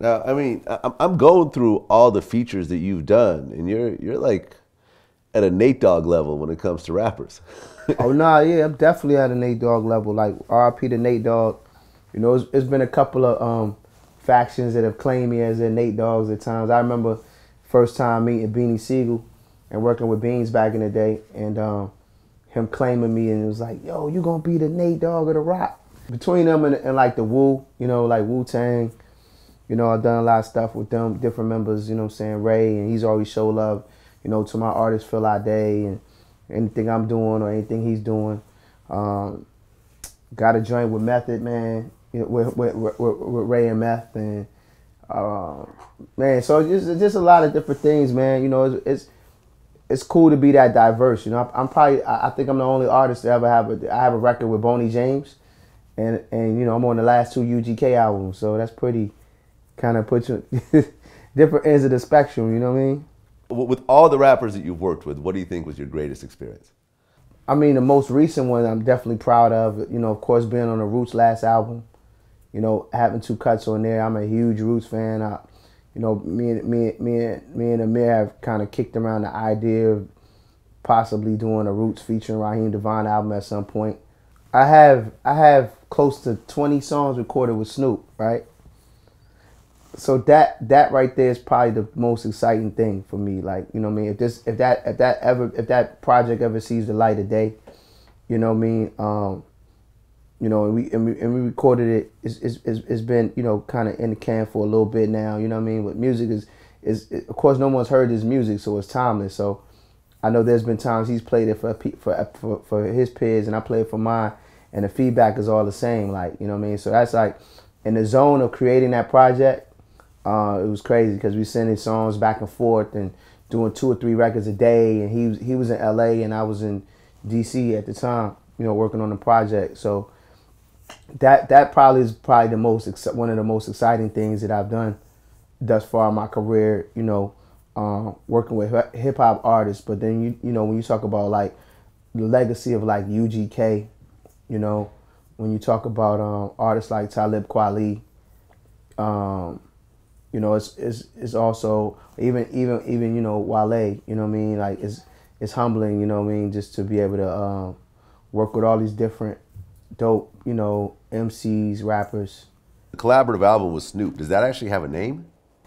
Now, I mean, I'm going through all the features that you've done, and you're like at a Nate Dogg level when it comes to rappers. Oh nah, yeah, I'm definitely at a Nate Dogg level. Like R.I.P. to Nate Dogg. You know, it's been a couple of factions that have claimed me as their Nate Doggs at times. I remember first time meeting Beanie Siegel and working with Beans back in the day, and him claiming me, and it was like, yo, you gonna be the Nate Dogg of the rock. Between them and like the Wu, you know, like Wu Tang, you know, I've done a lot of stuff with them, different members, you know what I'm saying, Ray, and he's always show love, you know, to my artist Phil Day and anything I'm doing or anything he's doing. Um, got a joint with Method, man, you know, with Ray and Meth, and uh, man, so it's just a lot of different things, man. You know, it's cool to be that diverse. You know, I'm probably I think I'm the only artist to ever I have a record with Boney James, and you know I'm on the last two UGK albums, so that's pretty kind of puts you different ends of the spectrum. You know what I mean? With all the rappers that you've worked with, what do you think was your greatest experience? I mean, the most recent one I'm definitely proud of. You know, of course, being on the Roots last album. You know, having two cuts on there. I'm a huge Roots fan. You know, me and Amir have kind of kicked around the idea of possibly doing a Roots featuring Raheem Devaughn album at some point. I have close to 20 songs recorded with Snoop, right? So that right there is probably the most exciting thing for me. Like, you know what I mean? If that project ever sees the light of day, you know what I mean? You know, and we recorded it. It's been, you know, kind of in the can for a little bit now. You know what I mean? But music is of course no one's heard his music, so it's timeless. So I know there's been times he's played it for his peers, and I played it for mine, and the feedback is all the same. Like, you know what I mean? So that's like in the zone of creating that project. It was crazy because we sending songs back and forth and doing 2 or 3 records a day, and he was in LA and I was in DC at the time, you know, working on the project. So that probably is probably one of the most exciting things that I've done thus far in my career. You know, working with hip hop artists. But then you know when you talk about like the legacy of like UGK, you know, when you talk about artists like Talib Kweli, you know, it's also even you know Wale. You know what I mean? Like it's humbling. You know what I mean? Just to be able to work with all these different dope, you know, MCs, rappers. The collaborative album with Snoop, does that actually have a name?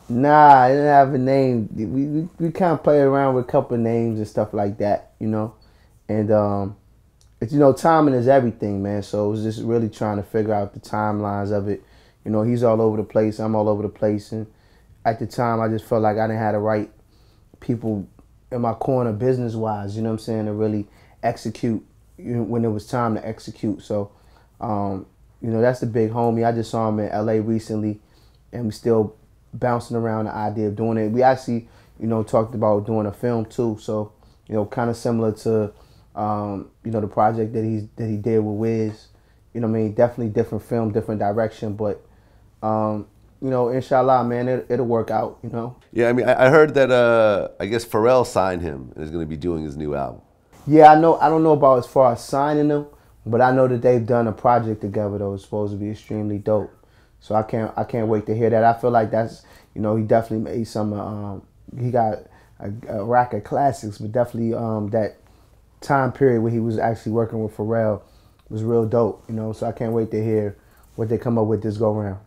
Nah, it didn't have a name. We kind of play around with a couple of names and stuff like that, you know. And it's, you know, timing is everything, man. So it was just really trying to figure out the timelines of it. You know, he's all over the place. I'm all over the place. And at the time, I just felt like I didn't have the right people in my corner business-wise, you know what I'm saying, to really execute when it was time to execute. So, you know, that's the big homie. I just saw him in LA recently, and we still bouncing around the idea of doing it. We actually, you know, talked about doing a film too. So, you know, kind of similar to, you know, the project that he did with Wiz. You know what I mean? Definitely different film, different direction, but you know, inshallah, man, it'll work out. You know. Yeah, I mean, I heard that I guess Pharrell signed him and is going to be doing his new album. Yeah, I know. I don't know about as far as signing them, but I know that they've done a project together that was supposed to be extremely dope. So I can't wait to hear that. I feel like that's, you know, he definitely made some. He got a rack of classics, but definitely that time period where he was actually working with Pharrell was real dope. You know, so I can't wait to hear what they come up with this go round.